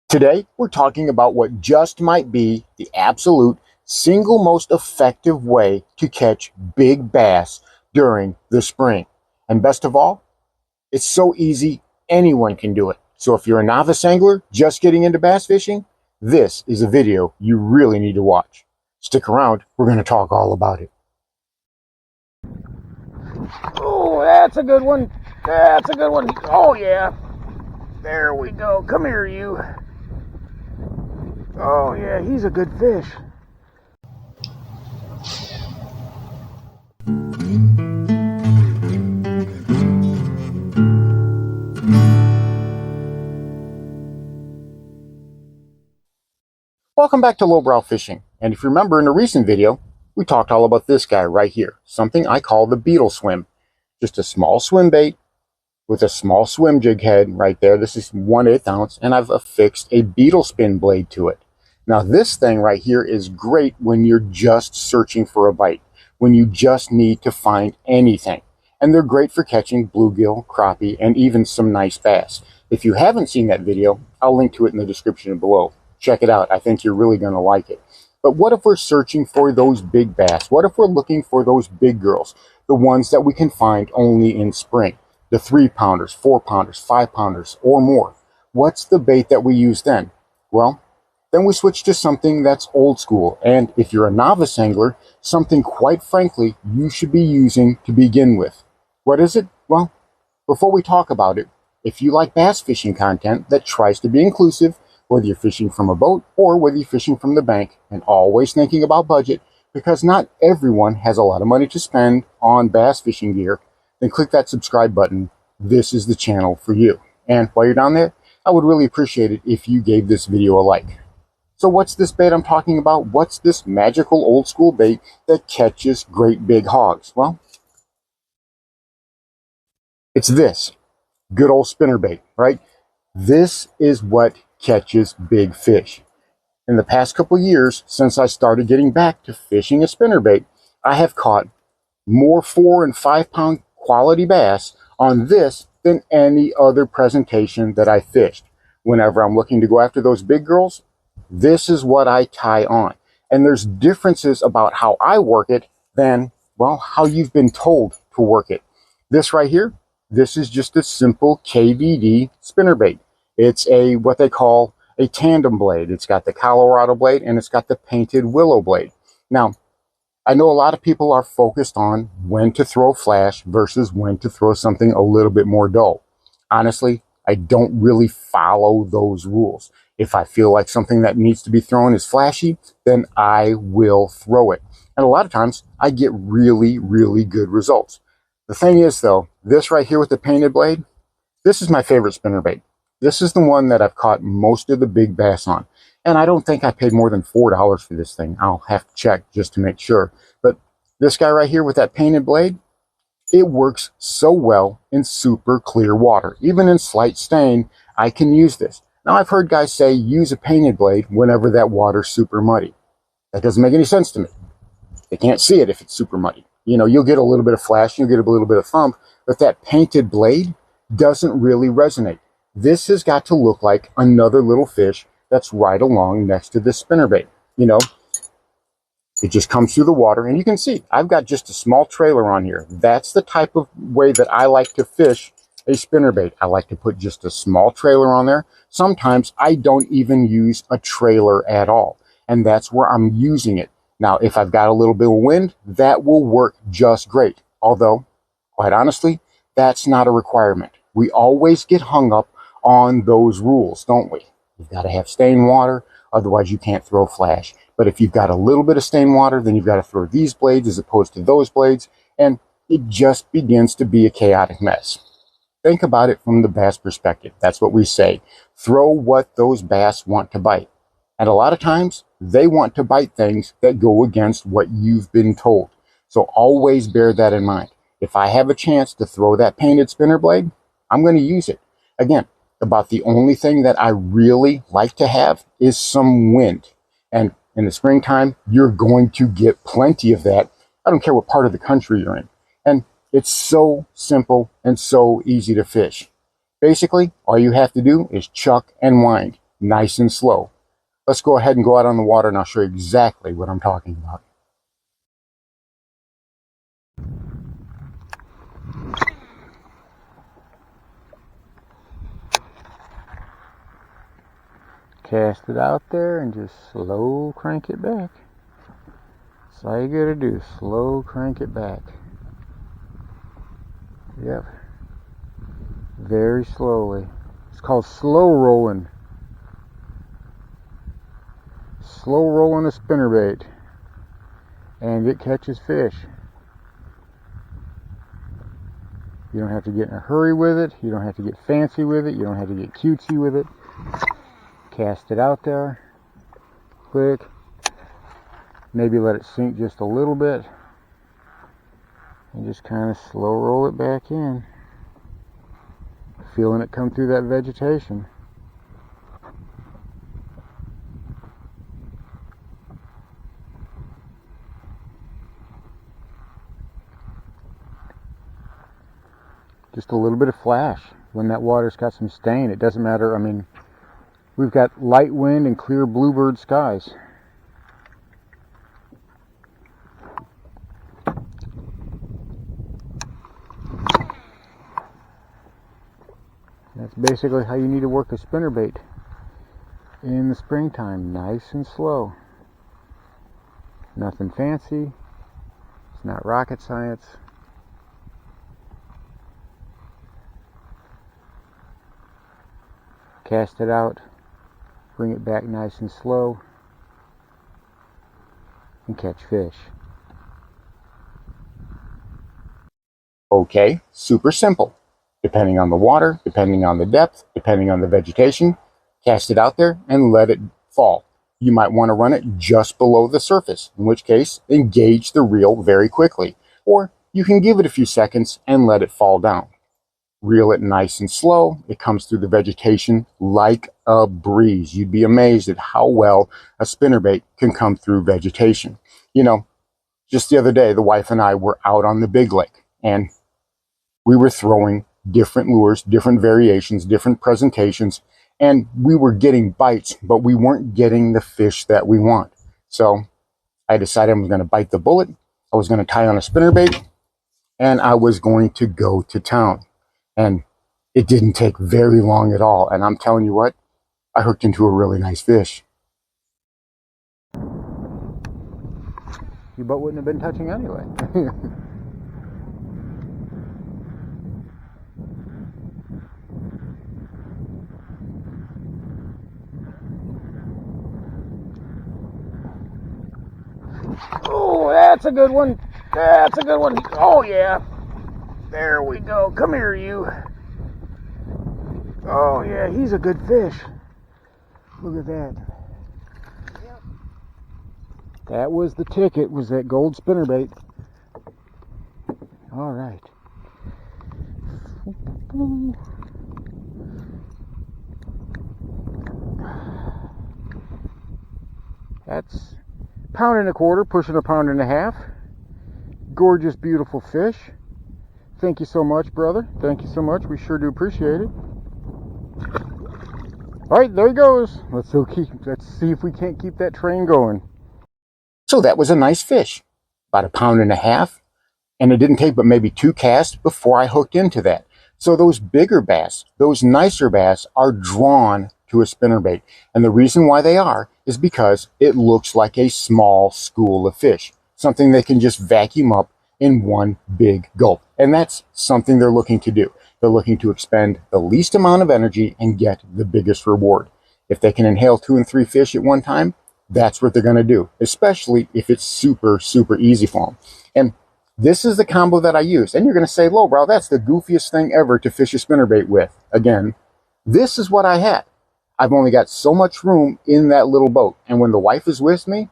Today, we're talking about what just might be the absolute single most effective way to catch big bass during the spring. And best of all, it's so easy, anyone can do it. So if you're a novice angler just getting into bass fishing, this is a video you really need to watch. Stick around, we're going to talk all about it. Oh, that's a good one. That's a good one. Oh, yeah. There we go. Come here, you. Oh, yeah, he's a good fish. Welcome back to Lowbrow Fishing. And if you remember in a recent video, we talked all about this guy right here. Something I call the beetle swim. Just a small swim bait with a small swim jig head right there. This is 1/8 ounce, and I've affixed a beetle spin blade to it. Now this thing right here is great when you're just searching for a bite, when you just need to find anything. And they're great for catching bluegill, crappie, and even some nice bass. If you haven't seen that video, I'll link to it in the description below. Check it out. I think you're really going to like it. But what if we're searching for those big bass? What if we're looking for those big girls, the ones that we can find only in spring? The 3-pounders, 4-pounders, 5-pounders, or more. What's the bait that we use then? Well, then we switch to something that's old school. And if you're a novice angler, something quite frankly you should be using to begin with. What is it? Well, before we talk about it, if you like bass fishing content that tries to be inclusive, whether you're fishing from a boat or whether you're fishing from the bank, and always thinking about budget, because not everyone has a lot of money to spend on bass fishing gear, then click that subscribe button. This is the channel for you. And while you're down there, I would really appreciate it if you gave this video a like. So what's this bait I'm talking about? What's this magical old school bait that catches great big hogs? Well, it's this good old spinner bait, right? This is what catches big fish. In the past couple years, since I started getting back to fishing a spinnerbait, I have caught more 4 and 5 pound quality bass on this than any other presentation that I fished. Whenever I'm looking to go after those big girls, this is what I tie on. And there's differences about how I work it than, well, how you've been told to work it. This right here, this is just a simple KVD spinnerbait. It's a what they call a tandem blade. It's got the Colorado blade and it's got the painted willow blade. Now, I know a lot of people are focused on when to throw flash versus when to throw something a little bit more dull. Honestly, I don't really follow those rules. If I feel like something that needs to be thrown is flashy, then I will throw it. And a lot of times I get really, really good results. The thing is though, this right here with the painted blade, this is my favorite spinnerbait. This is the one that I've caught most of the big bass on. And I don't think I paid more than $4 for this thing. I'll have to check just to make sure. But this guy right here with that painted blade, it works so well in super clear water. Even in slight stain, I can use this. Now I've heard guys say use a painted blade whenever that water's super muddy. That doesn't make any sense to me. They can't see it if it's super muddy. You know, you'll get a little bit of flash, you'll get a little bit of thump, but that painted blade doesn't really resonate. This has got to look like another little fish that's right along next to this spinnerbait. You know, it just comes through the water, and you can see I've got just a small trailer on here. That's the type of way that I like to fish a spinnerbait. I like to put just a small trailer on there. Sometimes I don't even use a trailer at all, and that's where I'm using it. Now, if I've got a little bit of wind, that will work just great. Although, quite honestly, that's not a requirement. We always get hung up on those rules, don't we? You've got to have stained water, otherwise you can't throw flash. But if you've got a little bit of stained water, then you've got to throw these blades as opposed to those blades, and it just begins to be a chaotic mess. Think about it from the bass perspective. That's what we say. Throw what those bass want to bite. And a lot of times, they want to bite things that go against what you've been told. So always bear that in mind. If I have a chance to throw that painted spinner blade, I'm going to use it. Again, about the only thing that I really like to have is some wind. And in the springtime, you're going to get plenty of that. I don't care what part of the country you're in. And it's so simple and so easy to fish. Basically, all you have to do is chuck and wind. nice and slow. Let's go ahead and go out on the water and I'll show you exactly what I'm talking about. Cast it out there and just slow crank it back. That's all you gotta do, slow crank it back. Yep. Very slowly. It's called slow rolling. Slow rolling a spinnerbait. And it catches fish. You don't have to get in a hurry with it. You don't have to get fancy with it. You don't have to get cutesy with it. Cast it out there. Quick. Maybe let it sink just a little bit. And just kind of slow roll it back in. Feeling it come through that vegetation. Just a little bit of flash when that water's got some stain. It doesn't matter. I mean, we've got light wind and clear bluebird skies. That's basically how you need to work a spinnerbait in the springtime. Nice and slow. Nothing fancy. It's not rocket science. Cast it out. Bring it back nice and slow. And catch fish. Okay, super simple. Depending on the water, depending on the depth, depending on the vegetation, cast it out there and let it fall. You might want to run it just below the surface, in which case, engage the reel very quickly. Or you can give it a few seconds and let it fall down. Reel it nice and slow. It comes through the vegetation like a breeze. You'd be amazed at how well a spinnerbait can come through vegetation. You know, just the other day, the wife and I were out on the big lake and we were throwing different lures, different variations, different presentations, and we were getting bites, but we weren't getting the fish that we want. So I decided I was going to bite the bullet. I was going to tie on a spinnerbait and I was going to go to town. And it didn't take very long at all. And I'm telling you what, I hooked into a really nice fish. Your boat wouldn't have been touching anyway. Oh, that's a good one. That's a good one. Oh, yeah. There we go. Come here, you. Oh, yeah, he's a good fish. Look at that. Yep. That was the ticket, was that gold spinnerbait. All right. That's a pound and a quarter, pushing a pound and a half. Gorgeous, beautiful fish. Thank you so much, brother. Thank you so much. We sure do appreciate it. All right, there he goes. Let's see if we can't keep that train going. So that was a nice fish, about a pound and a half. And it didn't take but maybe 2 casts before I hooked into that. So those bigger bass, those nicer bass are drawn to a spinnerbait. And the reason why they are is because it looks like a small school of fish. Something they can just vacuum up in one big gulp. And that's something they're looking to do. They're looking to expend the least amount of energy and get the biggest reward. If they can inhale 2 and 3 fish at one time, that's what they're going to do, especially if it's super, super easy for them. And this is the combo that I use. And you're going to say, lowbrow, that's the goofiest thing ever to fish a spinnerbait with. Again, this is what I had. I've only got so much room in that little boat. And when the wife is with me,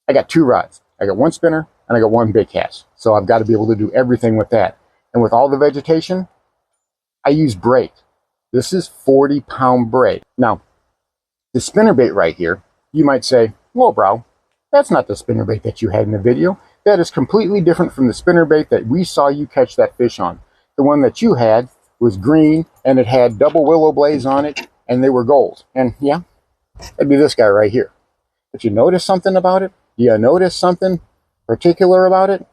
I got 2 rods. I got 1 spinner and I got 1 big cast. So I've got to be able to do everything with that. And with all the vegetation, I use braid. This is 40-pound braid. Now, the spinnerbait right here, you might say, lowbrow, that's not the spinnerbait that you had in the video. That is completely different from the spinnerbait that we saw you catch that fish on. The one that you had was green and it had double willow blades on it and they were gold. And yeah, that'd be this guy right here. But you notice something about it? You notice something particular about it?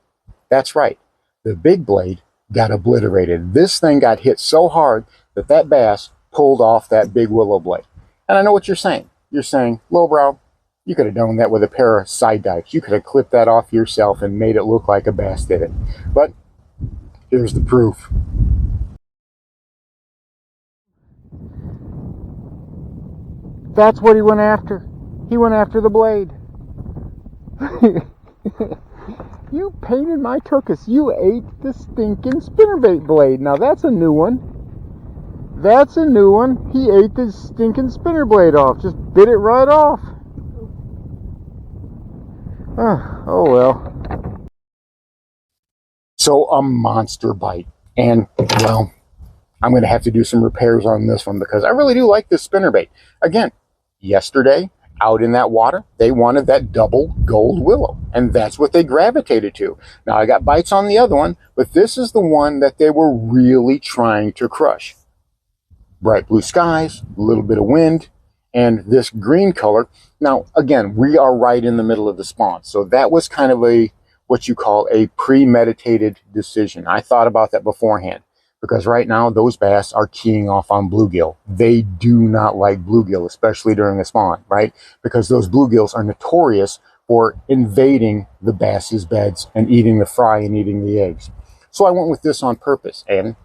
That's right. The big blade got obliterated. This thing got hit so hard that that bass pulled off that big willow blade. And I know what you're saying. You're saying, lowbrow, you could have done that with a pair of side dikes. You could have clipped that off yourself and made it look like a bass did it. But here's the proof. That's what he went after. He went after the blade. You painted my tuchus. You ate the stinking spinnerbait blade. Now that's a new one. That's a new one. He ate the stinking spinner blade off. Just bit it right off. Oh well. So a monster bite. And, well, I'm going to have to do some repairs on this one because I really do like this spinnerbait. Again, yesterday, out in that water, they wanted that double gold willow. And that's what they gravitated to. Now, I got bites on the other one, but this is the one that they were really trying to crush. Bright blue skies, a little bit of wind, and this green color. Now, again, we are right in the middle of the spawn. So that was kind of what you call a premeditated decision. I thought about that beforehand because right now those bass are keying off on bluegill. They do not like bluegill, especially during the spawn, right? Because those bluegills are notorious for invading the bass's beds and eating the fry and eating the eggs. So I went with this on purpose, and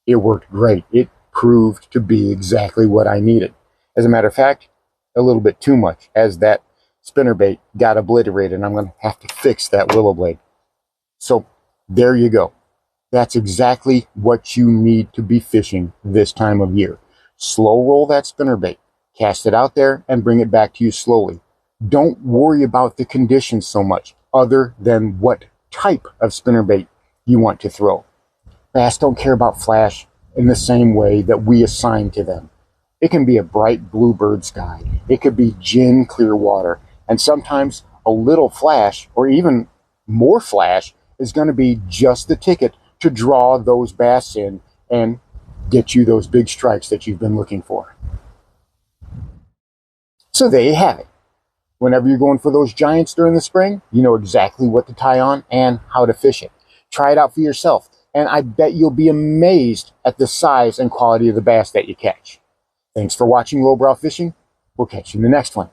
it worked great. It proved to be exactly what I needed. As a matter of fact, a little bit too much, as that spinnerbait got obliterated, and I'm going to have to fix that willow blade. So there you go. That's exactly what you need to be fishing this time of year. Slow roll that spinnerbait, cast it out there, and bring it back to you slowly. Don't worry about the conditions so much, other than what type of spinnerbait you want to throw. Bass don't care about flash in the same way that we assign to them. It can be a bright bluebird sky. It could be gin clear water. And sometimes a little flash, or even more flash, is going to be just the ticket to draw those bass in and get you those big strikes that you've been looking for. So there you have it. Whenever you're going for those giants during the spring, you know exactly what to tie on and how to fish it. Try it out for yourself, and I bet you'll be amazed at the size and quality of the bass that you catch. Thanks for watching Lowbrow Fishing. We'll catch you in the next one.